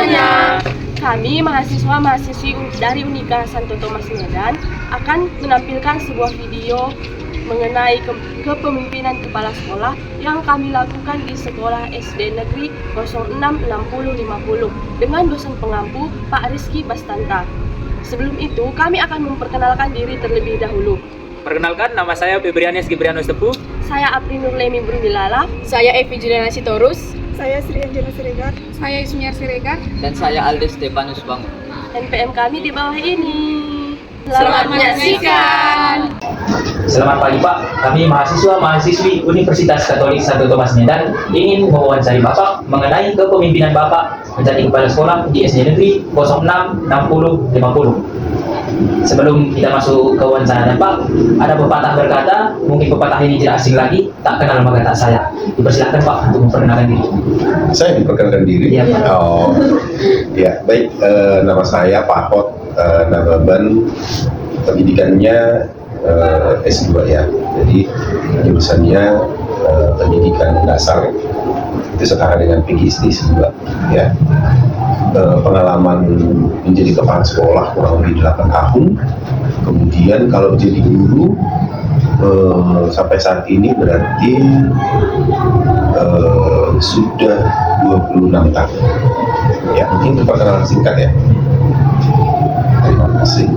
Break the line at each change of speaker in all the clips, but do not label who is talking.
semuanya. Kami mahasiswa-mahasiswi dari Unika Santo Thomas Medan akan menampilkan sebuah video mengenai kepemimpinan kepala sekolah yang kami lakukan di sekolah SD Negeri 066050 dengan dosen pengampu Pak Rizky Bastanta. Sebelum itu, kami akan memperkenalkan diri terlebih dahulu.
Perkenalkan, nama saya Febrianus Gibrianus Tepu.
Saya Apri Nurlemi Brunilala.
Saya Evi Juliana Sitorus.
Saya Sri Anjana Siregar.
Saya Ismiar Siregar.
Dan saya Aldes Stefanus Bang.
NPM kami di bawah ini.
Selamat menyaksikan.
Selamat pagi Pak, kami mahasiswa-mahasiswi Universitas Katolik Santo Thomas Medan ingin mewawancari Bapak mengenai kepemimpinan Bapak menjadi kepala sekolah di SD Negeri 066050. Sebelum kita masuk ke wawancara Pak, ada pepatah berkata, mungkin pepatah ini tidak asing lagi, tak kenal maka tak sayang. Dipersilakan Pak untuk memperkenalkan diri.
Saya memperkenalkan diri.
Iya, Pak.
Oh, ya baik. Nama saya Pak Hot Nababan. Pendidikannya S2 ya. Jadi jurusannya pendidikan dasar. Itu setara dengan PGSD S2 ya. Pengalaman menjadi kepala sekolah kurang lebih 8 tahun. Kemudian kalau jadi guru sampai saat ini berarti sudah 26 tahun. Ya, mungkin itu perkenalan singkat ya. Terima kasih.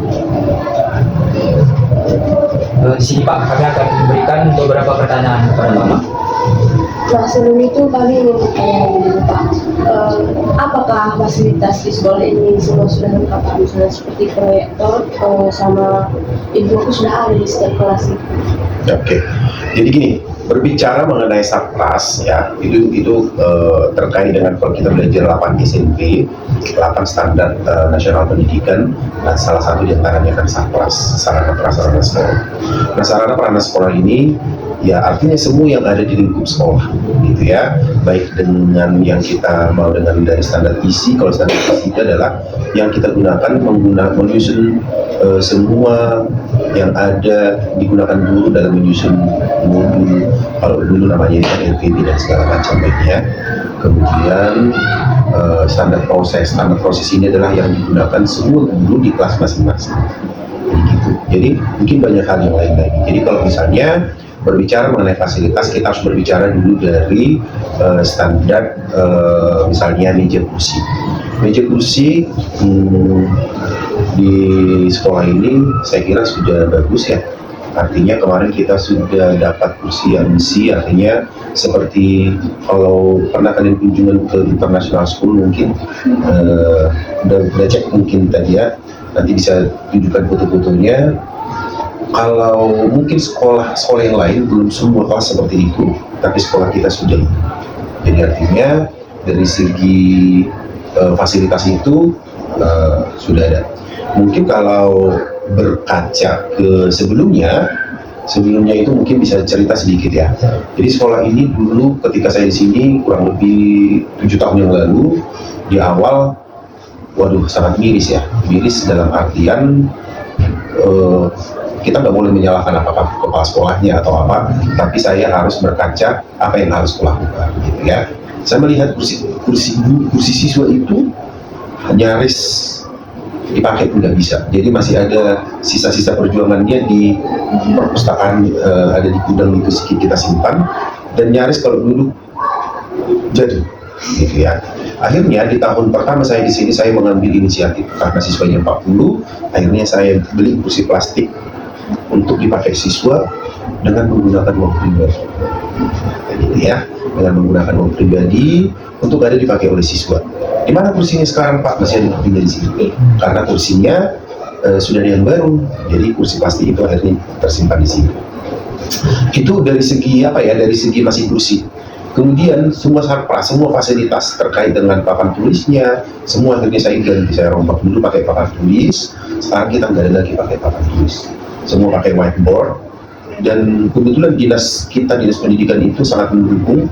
Di sini Pak, kami akan memberikan beberapa pertanyaan kepada Bapak.
Nah, sebelum itu kami ingin bertanya dulu Pak, apakah fasilitas di sekolah ini semua sudah lengkap? Misalnya seperti proyektor sama ibu sudah ada di setiap kelas itu.
Oke, jadi gini, berbicara mengenai Sarpras ya, itu terkait dengan kalau kita belajar 8 SMP, 8 standar nasional pendidikan, dan salah satu diantaranya kan Sarpras, sarana prasarana sekolah. Nah, sarana prasarana sekolah ini ya artinya semua yang ada di lingkup sekolah, gitu ya, baik dengan yang kita mau dengan dari standar isi. Kalau standar isi itu adalah yang kita gunakan menyusun semua yang ada digunakan guru dalam menyusun modul, kalau dulu namanya itu LVB dan segala macam ya. Kemudian standar proses ini adalah yang digunakan semua guru di kelas masing-masing. Jadi gitu. Jadi mungkin banyak hal yang lain lagi. Jadi kalau misalnya berbicara mengenai fasilitas, kita harus berbicara dulu dari standar misalnya meja kursi. Meja kursi di sekolah ini saya kira sudah bagus ya. Artinya kemarin kita sudah dapat kursi yang besi, artinya seperti kalau pernah kalian kunjungan ke international school mungkin udah cek mungkin tadi ya, nanti bisa tunjukkan foto-fotonya. Kalau mungkin sekolah yang lain belum semua kelas seperti itu, tapi sekolah kita sudah. Jadi artinya dari segi fasilitas itu sudah ada. Mungkin kalau berkaca ke sebelumnya itu mungkin bisa cerita sedikit ya. Jadi sekolah ini dulu ketika saya di sini kurang lebih 7 tahun yang lalu, di awal, waduh sangat miris ya. Miris dalam artian kita nggak boleh menyalahkan apakah kepala sekolahnya atau apa, tapi saya harus berkaca apa yang harus kulakukan, gitu ya. Saya melihat kursi siswa itu nyaris dipakai pun nggak bisa. Jadi masih ada sisa-sisa perjuangannya di perpustakaan, ada di gudang itu kita simpan, dan nyaris kalau duduk jatuh, gitu ya. Akhirnya di tahun pertama saya di sini saya mengambil inisiatif karena siswanya 40, akhirnya saya beli kursi plastik untuk dipakai siswa dengan menggunakan uang pribadi, gitu ya, dengan menggunakan uang pribadi untuk ada dipakai oleh siswa. Di mana kursinya sekarang Pak? Masih ada di sini. Karena kursinya sudah ada yang baru, jadi kursi plastik itu akhirnya tersimpan di sini. Itu dari segi apa ya? Dari segi masih kursi. Kemudian semua sarpras, semua fasilitas terkait dengan papan tulisnya, semua akhirnya saya ganti. Saya rombak dulu pakai papan tulis. Sekarang kita nggak ada lagi pakai papan tulis. Semua pakai whiteboard. Dan kebetulan dinas pendidikan itu sangat mendukung.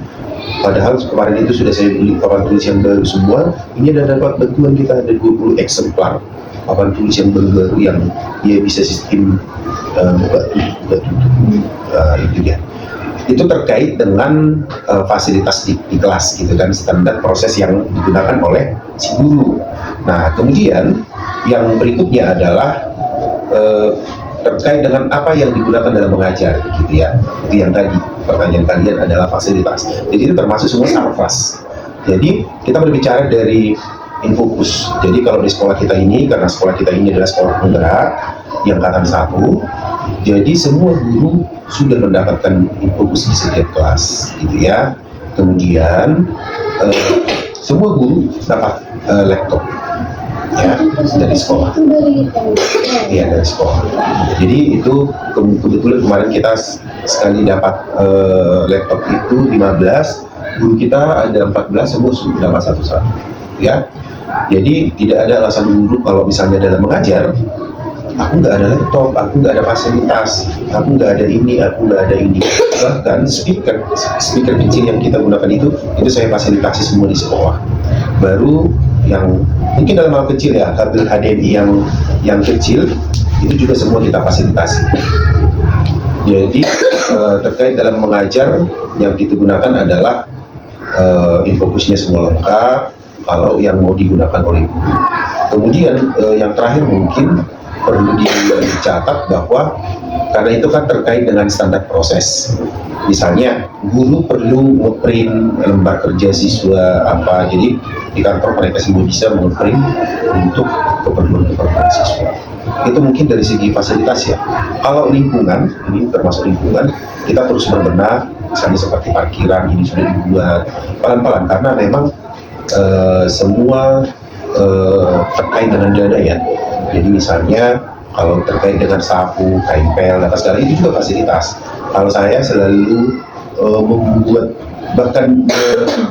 Padahal kemarin itu sudah saya beli papan tulis yang baru semua. Ini ada dapat bantuan, kita ada 20 eksemplar papan tulis yang baru yang dia bisa sistem buka tutup itu dia. itu terkait dengan fasilitas di kelas gitu kan, standar proses yang digunakan oleh si guru. Nah kemudian yang berikutnya adalah terkait dengan apa yang digunakan dalam mengajar gitu ya. Itu yang tadi pertanyaan kalian adalah fasilitas, jadi itu termasuk semua sarfras. Jadi kita berbicara dari Infocus. Jadi kalau di sekolah kita ini, karena sekolah kita ini adalah sekolah penggerak yang angkatan 1, jadi semua guru sudah mendapatkan Infocus di setiap kelas gitu ya. Kemudian semua guru dapat laptop ya dari sekolah. Iya, dari sekolah. Jadi itu kebetulan kemarin kita sekali dapat laptop itu 15, guru kita ada 14, semua sudah dapat satu-satu ya. Jadi tidak ada alasan guru kalau misalnya dalam mengajar, aku nggak ada laptop, aku nggak ada fasilitas, aku nggak ada ini, aku nggak ada ini. Bahkan speaker kecil yang kita gunakan itu saya fasilitasi semua di sekolah. Baru yang mungkin dalam hal kecil ya, kabel HDMI yang kecil itu juga semua kita fasilitasi. Jadi terkait dalam mengajar yang kita gunakan adalah Infocusnya semua lengkap kalau yang mau digunakan oleh guru. Kemudian yang terakhir mungkin perlu dicatat bahwa karena itu kan terkait dengan standar proses. Misalnya guru perlu ngeprint lembar kerja siswa apa, jadi di kantor mereka semua bisa ngeprint untuk keperluan siswa. Itu mungkin dari segi fasilitas ya. Kalau lingkungan, ini termasuk lingkungan, kita terus berbenah, misalnya seperti parkiran ini sudah dibuat pelan-pelan karena memang semua terkait dengan dana ya. Jadi misalnya kalau terkait dengan sapu, kain pel, dan segala itu juga fasilitas. Kalau saya selalu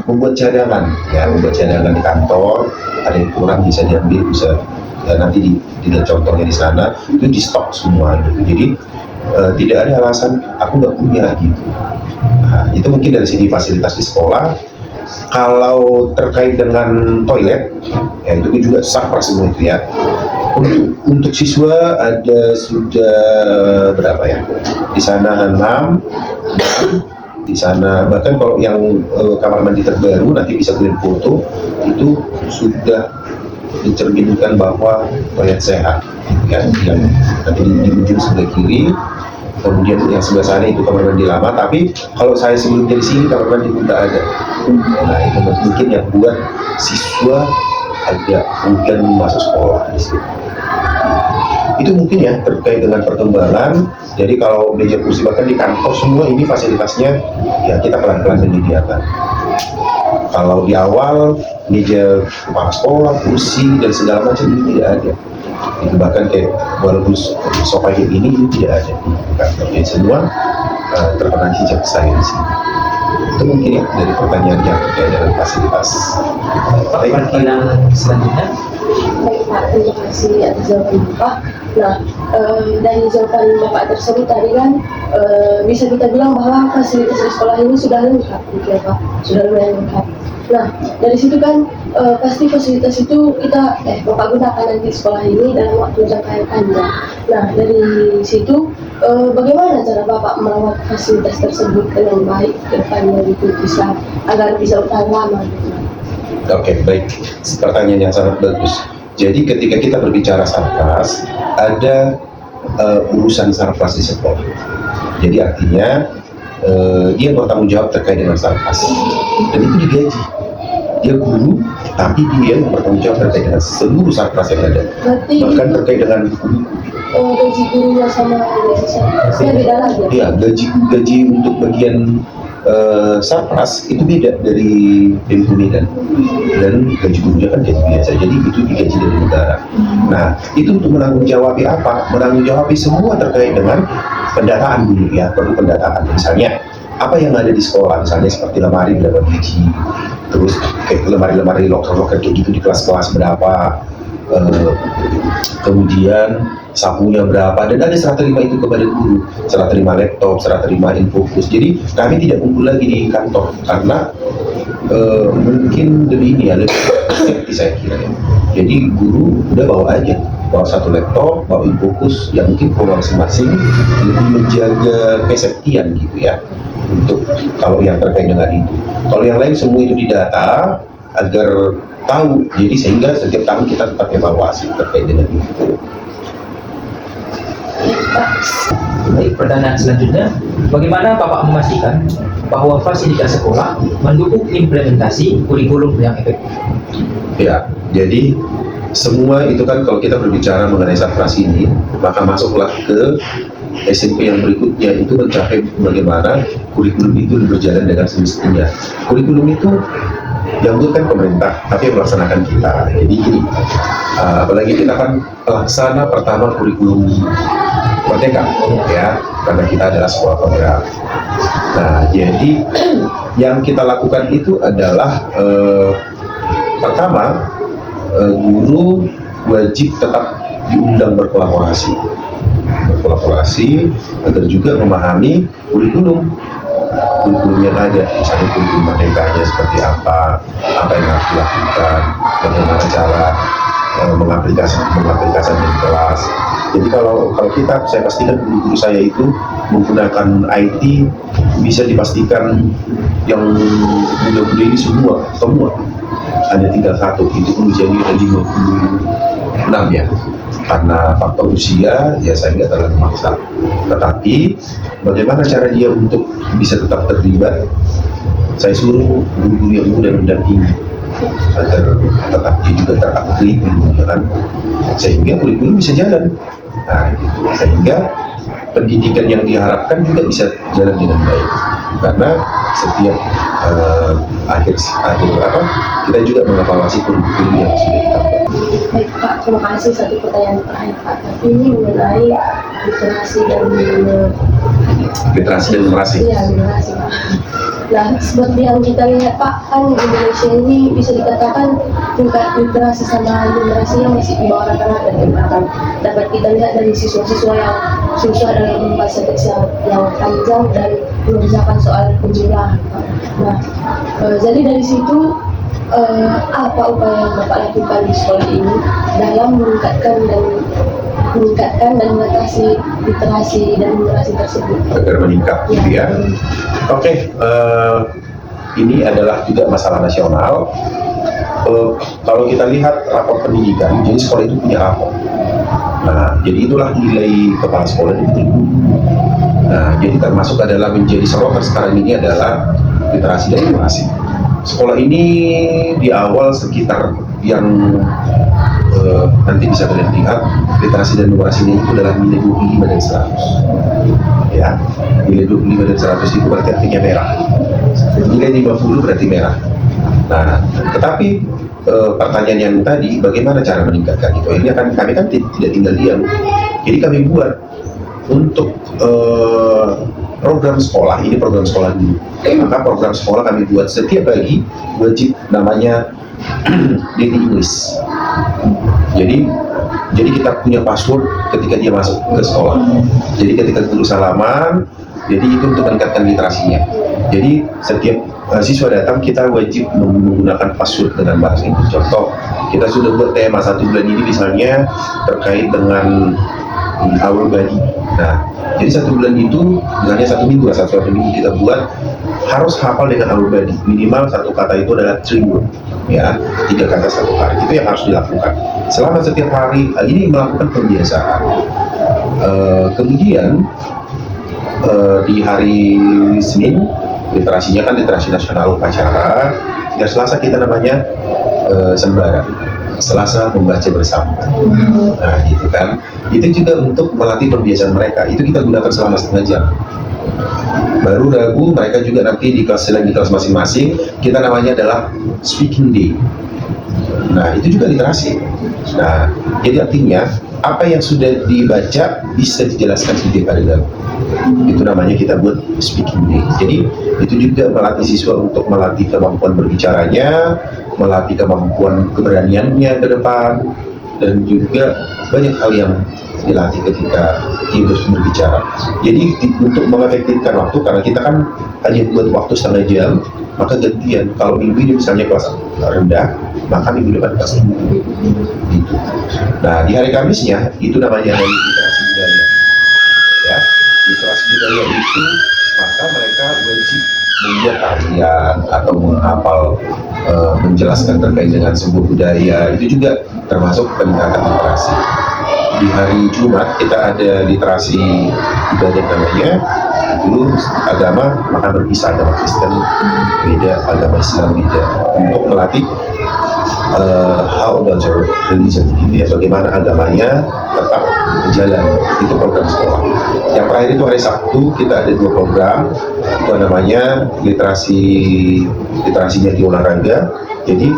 membuat cadangan ya, membuat cadangan di kantor, ada yang kurang bisa diambil, bisa ya, nanti dilihat contohnya di sana, itu di stok semua gitu. Jadi tidak ada alasan aku nggak punya gitu. Nah, itu mungkin dari segi fasilitas di sekolah. Kalau terkait dengan toilet, ya itu juga sarfras semua itu ya. Untuk siswa ada sudah berapa ya? Di sana 6, di sana bahkan kalau yang kamar mandi terbaru nanti bisa kirim foto, itu sudah dicerminkan bahwa toilet sehat, ya, yang nanti di ujung sebelah kiri. Kemudian yang sebelah sana itu kamar mandi lama, tapi kalau saya sebelum dari sini kamar mandi pun tak ada. Nah itu mungkin yang buat siswa agak mungkin masuk sekolah di situ. Itu mungkin ya terkait dengan perkembangan. Jadi kalau meja kursi bahkan di kantor semua ini fasilitasnya ya kita pelan-pelan menyediakan. Kalau di awal meja kepala sekolah, kursi dan segala macam itu tidak ada. Itu bahkan kayak walaupun sofa kayak ini itu tidak ada di kantor. Jadi semua terkena hijab saya di sini. Itu mungkin ya dari pertanyaan yang terkait dengan fasilitas.
Pertanyaan selanjutnya.
Baik Pak, terima kasih atas jawaban Bapak. Nah, dari jawaban Bapak tersebut tadi kan bisa kita bilang bahwa fasilitas di sekolah ini sudah lengkap, gitu ya Pak, sudah lumayan lengkap. Nah, dari situ kan pasti fasilitas itu kita Bapak gunakan nanti di sekolah ini dalam waktu jangka yang panjang. Nah, dari situ bagaimana cara Bapak merawat fasilitas tersebut dengan baik ke depannya gitu bisa agar bisa bertahan lama gitu.
Oke, baik. Pertanyaan yang sangat bagus. Jadi ketika kita berbicara sarfras, ada urusan sarfras di sekolah. Jadi artinya dia bertanggung jawab terkait dengan sarfras. Dan itu digaji. Dia guru, tapi dia yang bertanggung jawab terkait dengan seluruh sarfras yang ada.
Berarti
Bahkan terkait dengan
gaji gurunya sama gaji sarfrasnya beda lagi ya?
ya gaji untuk bagian sarfras itu beda dari Pemko Medan, dan gaji gurunya kan gaji biasa, jadi itu digaji dari negara. Nah itu untuk menanggung jawabi apa? Menanggung jawabi semua terkait dengan pendataan dulu ya, perlu pendataan. Misalnya apa yang ada di sekolah, misalnya seperti lemari berapa biji, terus kayak lemari-lemari loker-loker kayak gitu di kelas-kelas berapa, kemudian sapunya berapa, dan ada serah terima itu kepada guru, serah terima laptop, serah terima Infocus. Jadi kami tidak kumpul lagi di kantor karena mungkin lebih ini ya, lebih safety saya kira ya. Jadi guru udah bawa aja bawa satu laptop, bawa fokus yang mungkin keluar masing-masing, lebih menjaga kesetian gitu ya, untuk kalau yang terkait dengan itu. Kalau yang lain semua itu didata agar tahu, jadi sehingga setiap tahun kita tetap evaluasi terkait dengan itu.
Baik, pertanyaan selanjutnya, bagaimana Bapak memastikan bahwa fasilitas sekolah mendukung implementasi kurikulum yang efektif?
Ya, jadi semua itu kan kalau kita berbicara mengenai Satpras ini, maka masuklah ke SMP yang berikutnya, itu mencapai bagaimana kurikulum itu berjalan dengan semestinya. Kurikulum itu yang bukan pemerintah, tapi yang melaksanakan kita. Jadi gini, apalagi kita kan pelaksana pertama kurikulum Merdeka, ya, karena kita adalah sekolah penggerak. Nah, jadi yang kita lakukan itu adalah pertama, guru wajib tetap diundang berkolaborasi agar juga memahami kurikulum yang ada, misalnya kurikulum merdekanya seperti apa yang harus dilakukan, bagaimana cara mengaplikasikan di kelas. Jadi kalau kita, saya pastikan guru saya itu menggunakan IT, bisa dipastikan yang muda-muda ini semua hanya tinggal satu, itu pun jadi 56 ya, karena faktor usia ya saya nggak terlalu maksa. Tetapi bagaimana cara dia untuk bisa tetap terlibat, saya suruh guru yang muda mendampingi agar tetap dia juga teraktif, kan, sehingga kurikulum bisa jalan. Nah, gitu. Sehingga pendidikan yang diharapkan juga bisa jalan dengan baik, karena setiap akhir kita juga mengevaluasi kurikulum yang sudah kita buat.
Baik Pak, terima kasih. Satu pertanyaan terakhir Pak, tapi ini mengenai literasi dan
numerasi.
Iya, literasi Pak. Nah, seperti yang kita lihat Pak, kan Indonesia ini bisa dikatakan tingkat literasi sama numerasinya masih di bawah rata-rata, dan bahkan dapat kita lihat dari siswa-siswa yang susah dalam membaca teks yang panjang dan mengerjakan soal penjelasan. Nah, jadi dari situ apa upaya yang Bapak lakukan di sekolah ini dalam meningkatkan dan mengatasi literasi dan numerasi tersebut
agar meningkat gitu ya. Oke, ini adalah juga masalah nasional. Kalau kita lihat rapor pendidikan, jadi sekolah itu punya rapor. Nah, jadi itulah nilai kepala sekolah itu. Nah, jadi termasuk adalah menjadi sorotan sekarang ini adalah literasi dan numerasi. Sekolah ini di awal sekitar yang nanti bisa kalian lihat, literasi dan numerasi ini itu adalah nilai 25 dan 100 ya, nilai 25 dan 100 itu berarti artinya merah, nilai 50 berarti merah. Nah, tetapi pertanyaan yang tadi, bagaimana cara meningkatkan itu? Ini kami kan tidak tinggal diam, jadi kami buat untuk program sekolah, ini program sekolah dulu. Maka program sekolah kami buat setiap pagi wajib namanya Daily English. Jadi kita punya password ketika dia masuk ke sekolah. Jadi ketika guru salaman, jadi itu untuk meningkatkan literasinya. Jadi setiap siswa datang kita wajib menggunakan password dengan bahasa Inggris. Contoh, kita sudah buat tema 1 bulan ini misalnya terkait dengan our body. Nah, jadi 1 bulan itu hanya 1 minggu, satu minggu kita buat harus hafal dengan our body. Minimal satu kata itu adalah 3 word, ya, 3 kata satu hari. Itu yang harus dilakukan selama setiap hari. Ini melakukan pembiasaan. Kemudian di hari Senin literasinya kan literasi nasional upacara. Hari Selasa kita namanya sembara. Selasa membaca bersama. Nah, gitu kan. Itu juga untuk melatih pembiasaan mereka. Itu kita gunakan selama setengah jam. Baru Rabu mereka juga nanti di kelas masing-masing kita namanya adalah speaking day. Nah, itu juga literasi. Nah, jadi artinya apa yang sudah dibaca bisa dijelaskan setiap hari Rabu. Itu namanya kita buat speaking day. Jadi itu juga melatih siswa untuk melatih kemampuan berbicaranya, melatih kemampuan keberaniannya ke depan, dan juga banyak hal yang dilatih ketika dia berbicara. Jadi untuk mengefektifkan waktu, karena kita kan hanya buat waktu setengah jam, maka gantian. Kalau minggu ini misalnya kelas rendah, maka minggu depan kelas 10 gitu. Nah di hari Kamisnya itu namanya dari literasi budaya ya, literasi budaya itu maka mereka wajib membuat tarian atau menghafal menjelaskan terkait dengan sebuah budaya, itu juga termasuk peningkatan literasi. Di hari Jumat kita ada literasi ibadah namanya, itu agama maka berpisah, agama Kristen beda, agama Islam beda, untuk melatih how about your religion gitu ya, bagaimana agamanya tetap berjalan, itu program sekolah. Yang terakhir itu hari Sabtu kita ada 2 program, itu namanya literasinya di olahraga. Jadi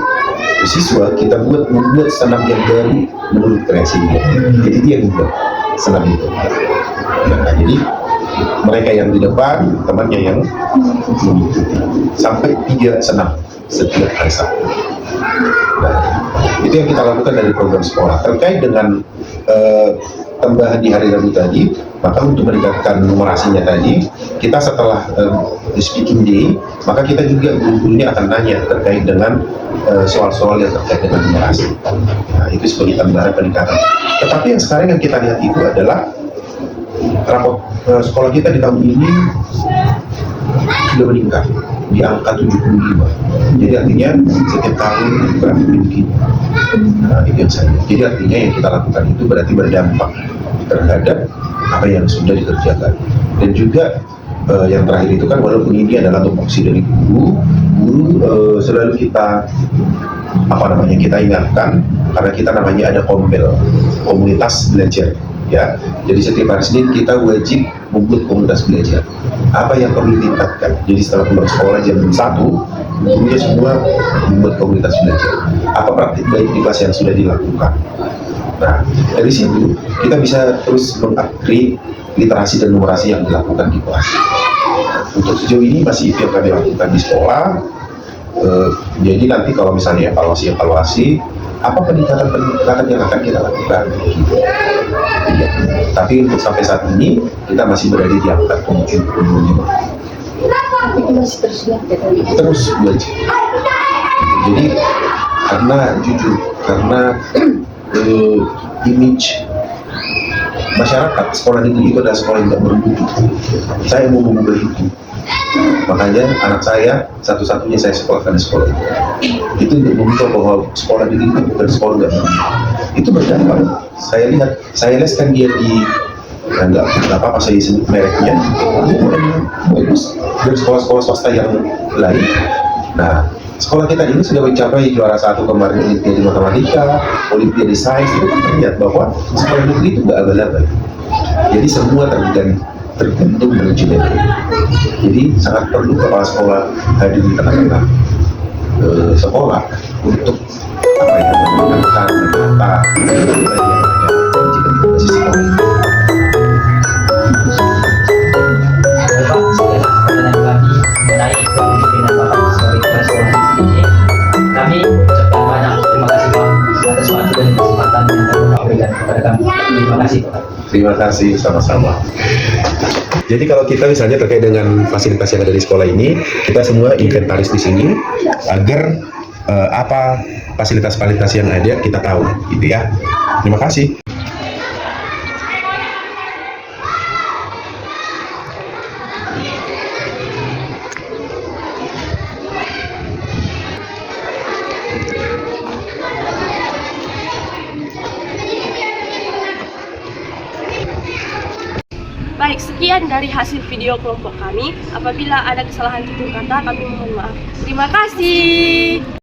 siswa kita membuat senam yang baru menurut kreasinya, jadi dia membuat senam itu. Nah, jadi mereka yang di depan, temannya yang mengikuti, sampai 3 senam setiap hari Sabtu. Nah, itu yang kita lakukan dari program sekolah. Terkait dengan tambahan di hari Rabu tadi, maka untuk meningkatkan numerasinya tadi, kita setelah the speaking day, maka kita juga guru-gurunya akan nanya terkait dengan soal-soal yang terkait dengan numerasi. Nah, itu sebagai tambahan peningkatan. Tetapi yang sekarang yang kita lihat itu adalah rapot sekolah kita di tahun ini sudah meningkat di angka 75. Jadi artinya setiap tahun berarti begini. Nah, itu yang saya. Jadi artinya yang kita lakukan itu berarti berdampak terhadap apa yang sudah dikerjakan. Dan juga yang terakhir itu kan, walaupun ini adalah tupoksi dari guru selalu kita kita ingatkan, karena kita namanya ada kombel, komunitas belajar ya. Jadi setiap hari Senin kita wajib membuat komunitas belajar. Apa yang perlu ditingkatkan? Jadi setelah pulang sekolah jam 1, gurunya semua membuat komunitas belajar. Apa praktik baik di kelas yang sudah dilakukan? Nah, dari situ kita bisa terus mengupgrade literasi dan numerasi yang dilakukan di kelas. Untuk sejauh ini masih itu yang kami lakukan di sekolah. Jadi nanti kalau misalnya evaluasi, apa peningkatan yang akan kita lakukan? Gitu. Ya. Tapi untuk sampai saat ini kita masih berada di angka 75.
Tapi itu masih terus belajar.
Terus belajar. Jadi karena image masyarakat sekolah negeri itu adalah sekolah yang tidak bermutu. Saya mau mengubah itu. Makanya anak saya satu-satunya saya sekolahkan di sekolah itu untuk membuka bahwa sekolah negeri itu bukan sekolah nggak bermutu. Itu berdampak. Saya leskan dia di nggak apa-apa saya sebut mereknya, itu bagus dari sekolah-sekolah swasta yang lain. Nah, sekolah kita ini sudah mencapai juara 1 kemarin Olimpiade Matematika, Olimpiade Sains. Itu kan terlihat bahwa sekolah negeri itu nggak abal-abal. Jadi semua tergantung manajemen. Jadi sangat perlu kepala sekolah hadir di tengah-tengah sekolah untuk menentukan menata sekolah.
Bapak, sekian pertanyaan kami mengenai kepemimpinan Bapak sebagai kepala sekolah di sini. Kami ucapkan banyak terima kasih Pak atas waktu dan kesempatan yang Bapak berikan kepada kami. Terima kasih Pak.
Terima kasih, sama-sama. Jadi kalau kita misalnya terkait dengan fasilitas yang ada di sekolah ini, kita semua inventaris di sini agar apa fasilitas-fasilitas yang ada kita tahu, gitu ya. Terima kasih.
Baik, sekian dari hasil video kelompok kami. Apabila ada kesalahan tutur kata, kami mohon maaf. Terima kasih.